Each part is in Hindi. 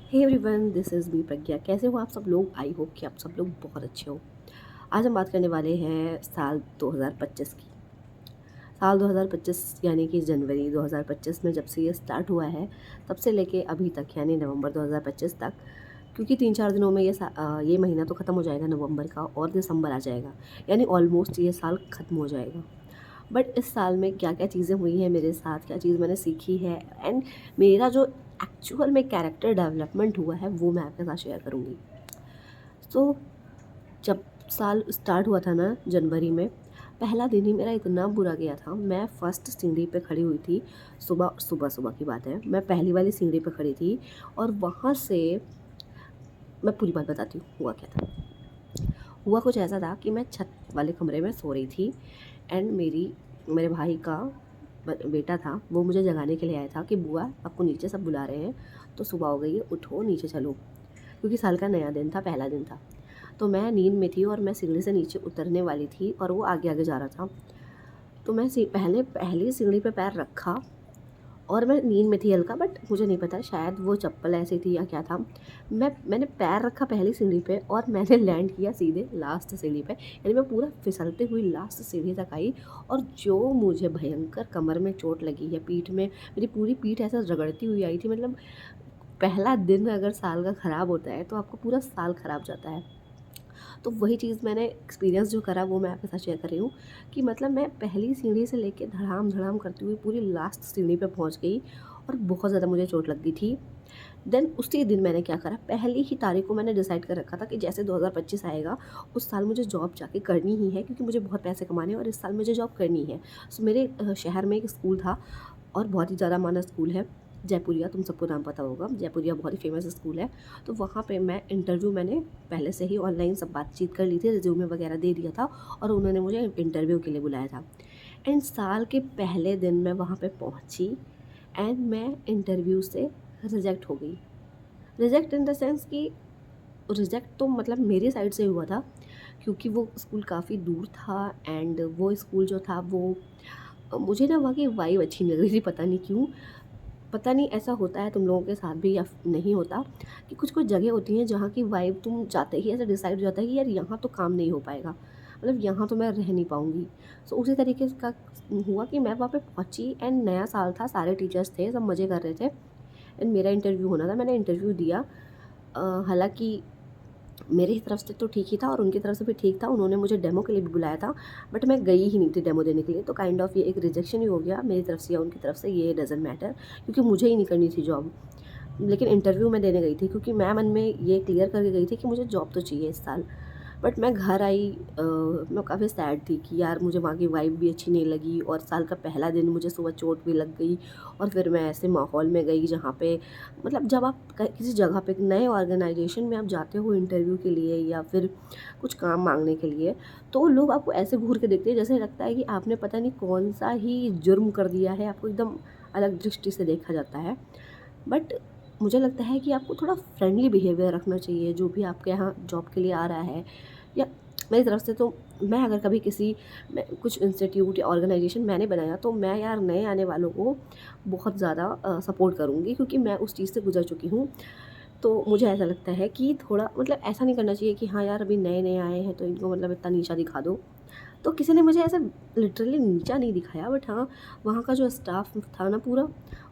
Hey everyone, this is me Pragya. कैसे हो आप सब लोग? आई होप कि आप सब लोग बहुत अच्छे हो। आज हम बात करने वाले हैं साल 2025 की। साल 2025 यानी कि जनवरी 2025 में जब से ये स्टार्ट हुआ है, तब से लेके अभी तक यानी नवंबर 2025 तक, क्योंकि 3-4 दिनों में ये महीना तो ख़त्म हो जाएगा नवंबर का और दिसंबर आ जाएगा, यानी ऑलमोस्ट ये साल ख़त्म हो जाएगा। बट इस साल में क्या-क्या चीज़ें हुई हैं मेरे साथ, क्या चीज़ मैंने सीखी है एंड मेरा जो एक्चुअल में कैरेक्टर डेवलपमेंट हुआ है, वो मैं आपके साथ शेयर करूँगी। सो जब साल स्टार्ट हुआ था ना जनवरी में, पहला दिन ही मेरा इतना बुरा गया था। मैं फर्स्ट सीढ़ी पे खड़ी हुई थी, सुबह की बात है। मैं पहली वाली सीढ़ी पे खड़ी थी और वहाँ से मैं पूरी बात बताती हूँ, हुआ क्या था। हुआ कुछ ऐसा था कि मैं छत वाले कमरे में सो रही थी एंड मेरे भाई का बेटा था, वो मुझे जगाने के लिए आया था कि बुआ आपको नीचे सब बुला रहे हैं, तो सुबह हो गई है, उठो नीचे चलो। क्योंकि साल का नया दिन था, पहला दिन था। तो मैं नींद में थी और मैं सीढ़ी से नीचे उतरने वाली थी और वो आगे आगे जा रहा था। तो मैं पहली सीढ़ी पे पैर रखा और मैं नींद में थी हल्का, बट मुझे नहीं पता, शायद वो चप्पल ऐसी थी या क्या था। मैंने पैर रखा पहली सीढ़ी पे और मैंने लैंड किया सीधे लास्ट सीढ़ी पे, यानी मैं पूरा फिसलते हुई लास्ट सीढ़ी तक आई। और जो मुझे भयंकर कमर में चोट लगी है, पीठ में मेरी पूरी पीठ ऐसा रगड़ती हुई आई थी। मतलब पहला दिन अगर साल का ख़राब होता है तो आपका पूरा साल ख़राब जाता है। तो वही चीज़ मैंने एक्सपीरियंस जो करा वो मैं आपके साथ शेयर कर रही हूँ कि मतलब मैं पहली सीढ़ी से लेके धड़ाम-धड़ाम करती हुई पूरी लास्ट सीढ़ी पे पहुँच गई और बहुत ज़्यादा मुझे चोट लग गई थी। देन उसी दिन मैंने क्या करा, पहली ही तारीख को मैंने डिसाइड कर रखा था कि जैसे 2025 आएगा, उस साल मुझे जॉब जाके करनी ही है, क्योंकि मुझे बहुत पैसे कमाने हैं और इस साल मुझे जॉब करनी है। सो मेरे शहर में एक स्कूल था और बहुत ही ज़्यादा माना स्कूल है, जयपुरिया, तुम सबको नाम पता होगा। जयपुरिया बहुत ही फेमस स्कूल है। तो वहाँ पे मैंने पहले से ही ऑनलाइन सब बातचीत कर ली थी, रिज्यूमे वगैरह दे दिया था और उन्होंने मुझे इंटरव्यू के लिए बुलाया था। एंड साल के पहले दिन मैं वहाँ पे पहुँची एंड मैं इंटरव्यू से रिजेक्ट हो गई। रिजेक्ट इन द सेंस कि रिजेक्ट तो मतलब मेरी साइड से हुआ था, क्योंकि वो स्कूल काफ़ी दूर था एंड वो स्कूल जो था वो मुझे ना वहाँ की वाइब अच्छी नहीं लग रही थी, पता नहीं क्यों। पता नहीं ऐसा होता है तुम लोगों के साथ भी या नहीं होता, कि कुछ-कुछ जगह होती हैं जहाँ की वाइब तुम जाते ही ऐसा डिसाइड हो जाता है कि यार यहाँ तो काम नहीं हो पाएगा, मतलब यहाँ तो मैं रह नहीं पाऊँगी। सो उसी तरीके का हुआ कि मैं वहाँ पे पहुँची एंड नया साल था, सारे टीचर्स थे, सब मज़े कर रहे थे एंड मेरा इंटरव्यू होना था। मैंने इंटरव्यू दिया। हालाँकि मेरी तरफ से तो ठीक ही था और उनकी तरफ से भी ठीक था, उन्होंने मुझे डेमो के लिए भी बुलाया था, बट मैं गई ही नहीं थी डेमो देने के लिए। तो काइंड ऑफ ये एक रिजेक्शन ही हो गया मेरी तरफ से या उनकी तरफ से, ये डज़न्ट मैटर, क्योंकि मुझे ही नहीं करनी थी जॉब। लेकिन इंटरव्यू मैं देने गई थी, क्योंकि मैं मन में ये क्लियर करके गई थी कि मुझे जॉब तो चाहिए इस साल। बट मैं घर आई, मैं काफ़ी सैड थी कि यार मुझे वहाँ की वाइब भी अच्छी नहीं लगी और साल का पहला दिन मुझे सुबह चोट भी लग गई। और फिर मैं ऐसे माहौल में गई जहाँ पे, मतलब जब आप किसी जगह पे नए ऑर्गेनाइजेशन में आप जाते हो इंटरव्यू के लिए या फिर कुछ काम मांगने के लिए, तो लोग आपको ऐसे घूर के देखते हैं जैसे लगता है कि आपने पता नहीं कौन सा ही जुर्म कर दिया है, आपको एकदम अलग दृष्टि से देखा जाता है। बट मुझे लगता है कि आपको थोड़ा फ्रेंडली बिहेवियर रखना चाहिए, जो भी आपके यहाँ जॉब के लिए आ रहा है। या मेरी तरफ से तो, मैं अगर कभी मैं कुछ इंस्टीट्यूट या ऑर्गेनाइजेशन मैंने बनाया, तो मैं यार नए आने वालों को बहुत ज़्यादा सपोर्ट करूँगी, क्योंकि मैं उस चीज़ से गुजर चुकी हूँ। तो मुझे ऐसा लगता है कि थोड़ा मतलब ऐसा नहीं करना चाहिए कि हाँ यार अभी नए-नए आए हैं तो इनको मतलब इतना नीचा दिखा दो। तो किसी ने मुझे ऐसा लिटरली नीचा नहीं दिखाया, बट हाँ, वहाँ का जो स्टाफ था ना पूरा,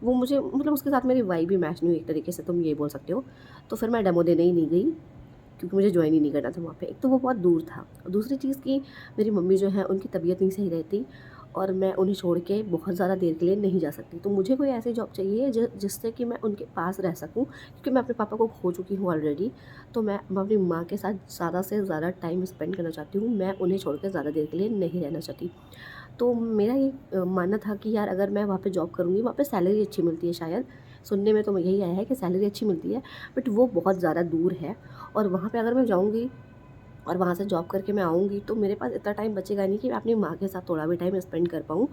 वो मुझे मतलब उसके साथ मेरी वाइब भी मैच नहीं हुई, एक तरीके से तुम ये बोल सकते हो। तो फिर मैं डेमो देने ही नहीं गई, क्योंकि मुझे जॉइन ही नहीं करना था वहाँ पे। एक तो वो बहुत दूर था और दूसरी चीज़ कि मेरी मम्मी जो है उनकी तबीयत नहीं सही रहती और मैं उन्हें छोड़ के बहुत ज़्यादा देर के लिए नहीं जा सकती। तो मुझे कोई ऐसी जॉब चाहिए जिससे कि मैं उनके पास रह सकूँ, क्योंकि मैं अपने पापा को खो चुकी हूँ ऑलरेडी। तो मैं अपनी माँ के साथ ज़्यादा से ज़्यादा टाइम स्पेंड करना चाहती हूँ, मैं उन्हें छोड़ के ज़्यादा देर के लिए नहीं रहना चाहती। तो मेरा ये मानना था कि यार अगर मैं वहाँ पे जॉब करूँगी, वहाँ पे सैलरी अच्छी मिलती है शायद, सुनने में तो यही आया है कि सैलरी अच्छी मिलती है, बट वो बहुत ज़्यादा दूर है। और वहाँ पे अगर मैं जाऊँगी और वहाँ से जॉब करके मैं आऊँगी, तो मेरे पास इतना टाइम बचेगा नहीं कि मैं अपनी माँ के साथ थोड़ा भी टाइम स्पेंड कर पाऊँ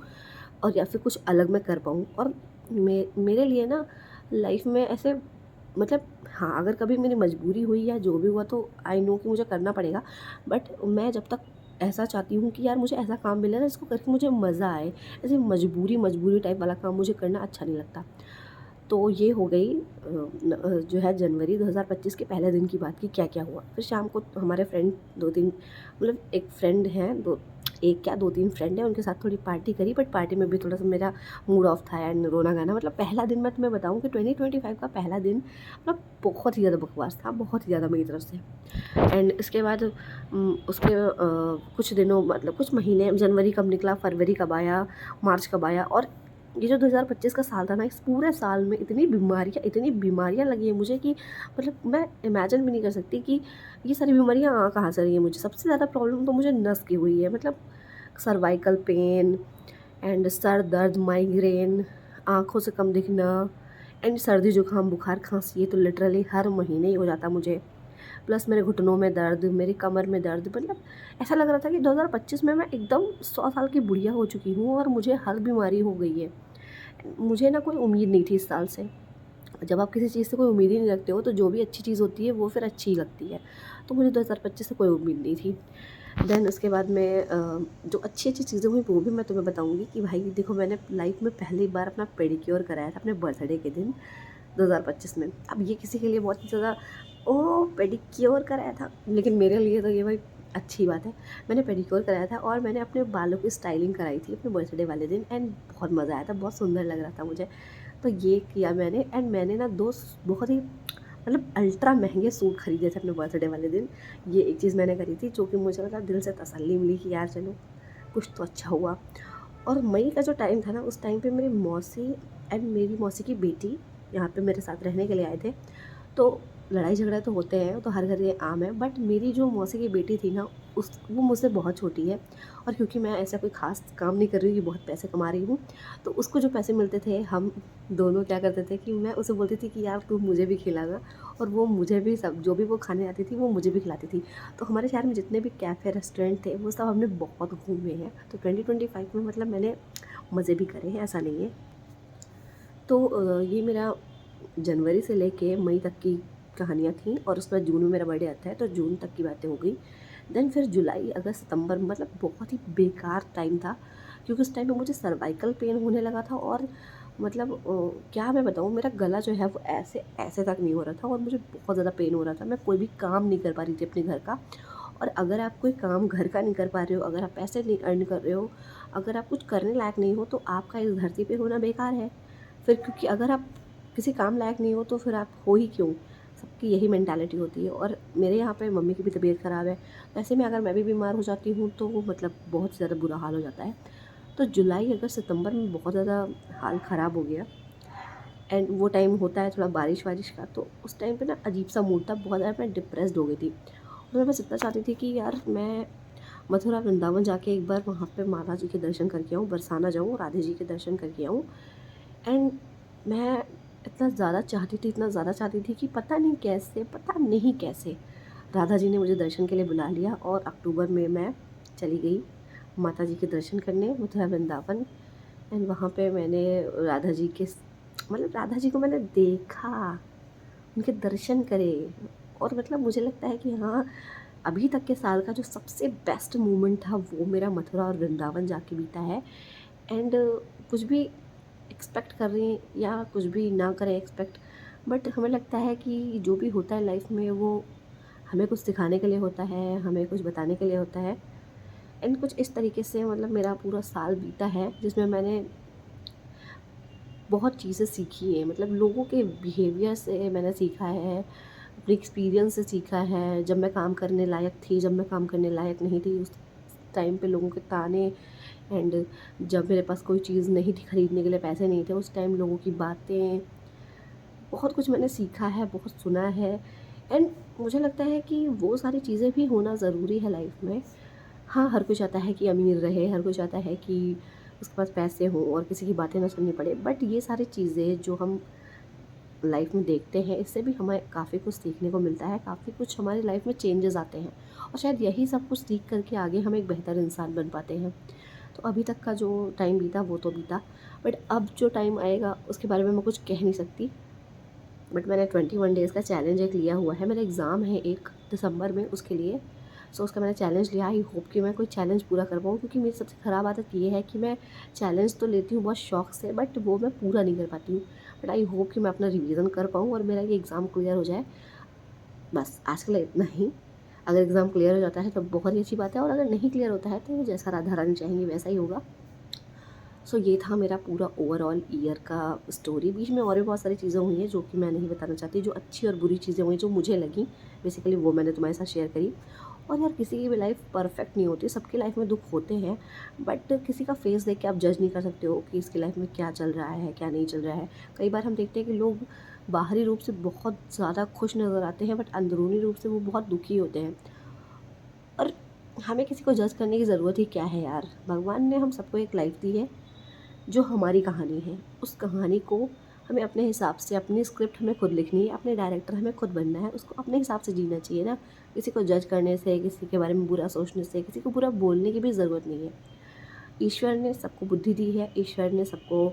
और या फिर कुछ अलग मैं कर पाऊँ। और मेरे लिए ना लाइफ़ में ऐसे, मतलब हाँ, अगर कभी मेरी मजबूरी हुई या जो भी हुआ तो आई नो कि मुझे करना पड़ेगा। बट मैं जब तक ऐसा चाहती हूँ कि यार मुझे ऐसा काम मिले ना जिसको करके मुझे मज़ा आए। ऐसे मजबूरी टाइप वाला काम मुझे करना अच्छा नहीं लगता। तो ये हो गई जो है जनवरी 2025 के पहले दिन की बात, कि क्या क्या हुआ। फिर शाम को हमारे फ्रेंड 2-3, मतलब एक फ्रेंड हैं, दो एक क्या 2-3 फ्रेंड हैं, उनके साथ थोड़ी पार्टी करी, बट पार्टी में भी थोड़ा सा मेरा मूड ऑफ था एंड रोना गाना। मतलब पहला दिन मैं तुम्हें बताऊं कि 2025 का पहला दिन मतलब बहुत ही ज़्यादा बकवास था, बहुत ही ज़्यादा मेरी तरफ से। एंड इसके बाद उसके कुछ दिनों, मतलब कुछ महीने, जनवरी कब निकला, फरवरी कब आया, मार्च कब आया, और ये जो 2025 का साल था ना, इस पूरे साल में इतनी बीमारियाँ लगी हैं मुझे कि मतलब मैं इमेजिन भी नहीं कर सकती कि ये सारी बीमारियाँ आ कहाँ से रही हैं मुझे। सबसे ज़्यादा प्रॉब्लम तो मुझे नस की हुई है, मतलब सर्वाइकल पेन एंड सर दर्द, माइग्रेन, आँखों से कम दिखना एंड सर्दी जुकाम बुखार खांसी, ये तो लिटरली हर महीने ही हो जाता मुझे। प्लस मेरे घुटनों में दर्द, मेरी कमर में दर्द, मतलब ऐसा लग रहा था कि 2025 में मैं एकदम 100 साल की बुढ़िया हो चुकी हूँ और मुझे हर बीमारी हो गई है। मुझे ना कोई उम्मीद नहीं थी इस साल से। जब आप किसी चीज़ से कोई उम्मीद ही नहीं रखते हो तो जो भी अच्छी चीज़ होती है वो फिर अच्छी ही लगती है। तो मुझे 2025 से कोई उम्मीद नहीं थी। देन उसके बाद में जो अच्छी-अच्छी चीज़ें हुई वो भी मैं तुम्हें बताऊँगी कि भाई देखो, मैंने लाइफ़ में पहली बार अपना पेडिक्योर कराया था अपने बर्थडे के दिन 2025 में। अब ये किसी के लिए बहुत ही ज़्यादा ओह! पेडिक्योर कराया था, लेकिन मेरे लिए तो ये भाई अच्छी बात है। मैंने पेडिक्योर कराया था और मैंने अपने बालों की स्टाइलिंग कराई थी अपने बर्थडे वाले दिन एंड बहुत मज़ा आया था, बहुत सुंदर लग रहा था मुझे। तो ये किया मैंने एंड मैंने ना 2 बहुत ही मतलब अल्ट्रा महँगे सूट खरीदे थे अपने बर्थडे वाले दिन। ये एक चीज़ मैंने करी थी जो कि मुझे मतलब दिल से तसल्ली मिली कि यार चलो कुछ तो अच्छा हुआ। और मई का जो टाइम था ना, उस टाइम पे मेरी मौसी एंड मेरी मौसी की बेटी यहाँ पे मेरे साथ रहने के लिए आए थे। तो लड़ाई झगड़ा तो होते हैं, तो हर घर ये आम है, बट मेरी जो मौसी की बेटी थी ना, उस वो मुझसे बहुत छोटी है और क्योंकि मैं ऐसा कोई ख़ास काम नहीं कर रही हूँ कि बहुत पैसे कमा रही हूँ, तो उसको जो पैसे मिलते थे हम दोनों क्या करते थे कि मैं उसे बोलती थी कि यार तू मुझे भी खिलाना, और वो मुझे भी, सब जो भी वो खाने आती थी वो मुझे भी खिलाती थी। तो हमारे शहर में जितने भी कैफ़े रेस्टोरेंट थे वो सब हमने बहुत घूमे हैं। तो 2025 में मतलब मैंने मज़े भी करे हैं, ऐसा नहीं है। तो ये मेरा जनवरी से लेके मई तक की कहानियाँ थीं और उसके बाद जून में मेरा बर्थडे आता है, तो जून तक की बातें हो गई। देन फिर जुलाई, अगस्त, सितंबर, मतलब बहुत ही बेकार टाइम था क्योंकि उस टाइम पे मुझे सर्वाइकल पेन होने लगा था और मतलब क्या मैं बताऊँ, मेरा गला जो है वो ऐसे ऐसे तक नहीं हो रहा था और मुझे बहुत ज़्यादा पेन हो रहा था। मैं कोई भी काम नहीं कर पा रही थी अपने घर का। और अगर आप कोई काम घर का नहीं कर पा रहे हो, अगर आप पैसे नहीं अर्न कर रहे हो, अगर आप कुछ करने लायक नहीं हो, तो आपका इस धरती पे होना बेकार है। फिर क्योंकि अगर आप किसी काम लायक नहीं हो तो फिर आप हो ही क्यों? सबकी यही मेंटालिटी होती है। और मेरे यहाँ पे मम्मी की भी तबीयत ख़राब है, तो ऐसे में अगर मैं भी बीमार हो जाती हूँ तो वो मतलब बहुत ज़्यादा बुरा हाल हो जाता है। तो जुलाई, अगस्त, सितंबर में बहुत ज़्यादा हाल ख़राब हो गया एंड वो टाइम होता है थोड़ा बारिश-वारिश का, तो उस टाइम पे ना अजीब-सा मूड था, बहुत ज़्यादा मैं डिप्रेस्ड हो गई थी। और मैं बस इतना चाहती थी कि यार मैं मथुरा वृंदावन जाके एक बार वहाँ पे माता जी के दर्शन करके आऊँ, बरसाना जाऊँ, राधे जी के दर्शन करके आऊँ। एंड मैं इतना ज़्यादा चाहती थी कि पता नहीं कैसे राधा जी ने मुझे दर्शन के लिए बुला लिया और अक्टूबर में मैं चली गई माता जी के दर्शन करने मथुरा वृंदावन। एंड वहाँ पे मैंने राधा जी के मतलब राधा जी को मैंने देखा, उनके दर्शन करे और मतलब मुझे लगता है कि हाँ, अभी तक के साल का जो सबसे बेस्ट मोमेंट था वो मेरा मथुरा और वृंदावन जाके बीता है। एंड कुछ भी एक्सपेक्ट कर रही हैं या कुछ भी ना करें एक्सपेक्ट, बट हमें लगता है कि जो भी होता है लाइफ में वो हमें कुछ सिखाने के लिए होता है, हमें कुछ बताने के लिए होता है। एंड कुछ इस तरीके से मतलब मेरा पूरा साल बीता है जिसमें मैंने बहुत चीज़ें सीखी हैं, मतलब लोगों के बिहेवियर से मैंने सीखा है, अपने एक्सपीरियंस से सीखा है। जब मैं काम करने लायक थी, जब मैं काम करने लायक नहीं थी, उस टाइम पे लोगों के ताने। एंड जब मेरे पास कोई चीज़ नहीं थी खरीदने के लिए, पैसे नहीं थे, उस टाइम लोगों की बातें, बहुत कुछ मैंने सीखा है, बहुत सुना है। एंड मुझे लगता है कि वो सारी चीज़ें भी होना ज़रूरी है लाइफ में। हाँ, हर कोई चाहता है कि अमीर रहे, हर कोई चाहता है कि उसके पास पैसे हों और किसी की बातें ना सुननी पड़े, बट ये सारी चीज़ें जो हम लाइफ में देखते हैं इससे भी हमें काफ़ी कुछ सीखने को मिलता है, काफ़ी कुछ हमारी लाइफ में चेंजेस आते हैं और शायद यही सब कुछ सीख करके आगे हम एक बेहतर इंसान बन पाते हैं। तो अभी तक का जो टाइम बीता वो तो बीता, बट अब जो टाइम आएगा उसके बारे में मैं कुछ कह नहीं सकती। बट मैंने 21 डेज़ का चैलेंज एक लिया हुआ है, मेरा एग्ज़ाम है 1 दिसंबर में, उसके लिए सो उसका मैंने चैलेंज लिया। आई होप कि मैं कोई चैलेंज पूरा कर पाऊँ, क्योंकि मेरी सबसे ख़राब आदत ये है कि मैं चैलेंज तो लेती हूँ बहुत शौक से, बट वो मैं पूरा नहीं कर पाती हूँ। बट आई होप कि मैं अपना रिवीजन कर पाऊँ और मेरा ये एग्ज़ाम क्लियर हो जाए। बस आज के लिए इतना ही। अगर एग्ज़ाम क्लियर हो जाता है तो बहुत ही अच्छी बात है, और अगर नहीं क्लियर होता है तो जैसा राधा रानी चाहेंगी वैसा ही होगा। सो ये था मेरा पूरा ओवरऑल ईयर का स्टोरी। बीच में और भी बहुत सारी चीज़ें हुई हैं जो कि मैं नहीं बताना चाहती, जो अच्छी और बुरी चीज़ें हुई जो मुझे लगी, बेसिकली वो मैंने तुम्हारे साथ शेयर करी। और यार किसी की भी लाइफ परफेक्ट नहीं होती, सबकी लाइफ में दुख होते हैं, बट किसी का फेस देख के आप जज नहीं कर सकते हो कि इसकी लाइफ में क्या चल रहा है क्या नहीं चल रहा है। कई बार हम देखते हैं कि लोग बाहरी रूप से बहुत ज़्यादा खुश नज़र आते हैं, बट अंदरूनी रूप से वो बहुत दुखी होते हैं। और हमें किसी को जज करने की ज़रूरत ही क्या है यार। भगवान ने हम सबको एक लाइफ दी है जो हमारी कहानी है। उस कहानी को हमें अपने हिसाब से, अपनी स्क्रिप्ट हमें खुद लिखनी है, अपने डायरेक्टर हमें खुद बनना है, उसको अपने हिसाब से जीना चाहिए ना। किसी को जज करने से, किसी के बारे में बुरा सोचने से, किसी को बुरा बोलने की भी ज़रूरत नहीं है। ईश्वर ने सबको बुद्धि दी है, ईश्वर ने सबको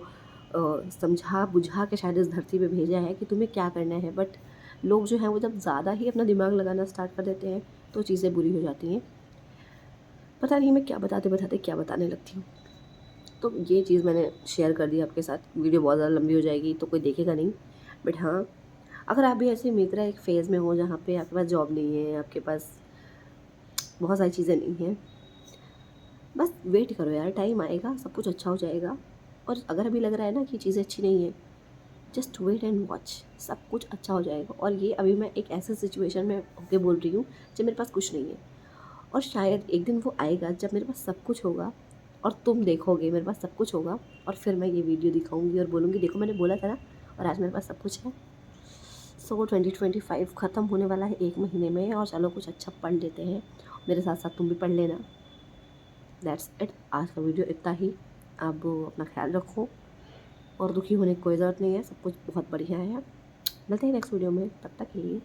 समझा बुझा के शायद इस धरती पे भेजा है कि तुम्हें क्या करना है। बट लोग जो हैं वो जब ज़्यादा ही अपना दिमाग लगाना स्टार्ट कर देते हैं तो चीज़ें बुरी हो जाती हैं। पता नहीं मैं क्या बताते बताते क्या बताने लगती हूँ। तो ये चीज़ मैंने शेयर कर दी आपके साथ। वीडियो बहुत ज़्यादा लंबी हो जाएगी तो कोई देखेगा नहीं। बट हाँ, अगर आप भी ऐसे मेरी तरह एक फ़ेज़ में हो जहाँ पे आपके पास जॉब नहीं है, आपके पास बहुत सारी चीज़ें नहीं हैं, बस वेट करो यार, टाइम आएगा, सब कुछ अच्छा हो जाएगा। और अगर अभी लग रहा है ना कि चीज़ें अच्छी नहीं हैं, जस्ट वेट एंड वॉच, सब कुछ अच्छा हो जाएगा। और ये अभी मैं एक ऐसे सिचुएशन में होके बोल रही हूँ जब मेरे पास कुछ नहीं है, और शायद एक दिन वो आएगा जब मेरे पास सब कुछ होगा और तुम देखोगे मेरे पास सब कुछ होगा, और फिर मैं ये वीडियो दिखाऊंगी और बोलूँगी देखो मैंने बोला था ना, और आज मेरे पास सब कुछ है। सो 2025 ख़त्म होने वाला है 1 महीने में, और चलो कुछ अच्छा पढ़ लेते हैं। मेरे साथ साथ तुम भी पढ़ लेना। दैट्स इट, आज का वीडियो इतना ही। अब अपना ख्याल रखो, और दुखी होने की कोई ज़रूरत नहीं है, सब कुछ बहुत बढ़िया है। मिलते हैं नेक्स्ट वीडियो में, तब तक के लिए।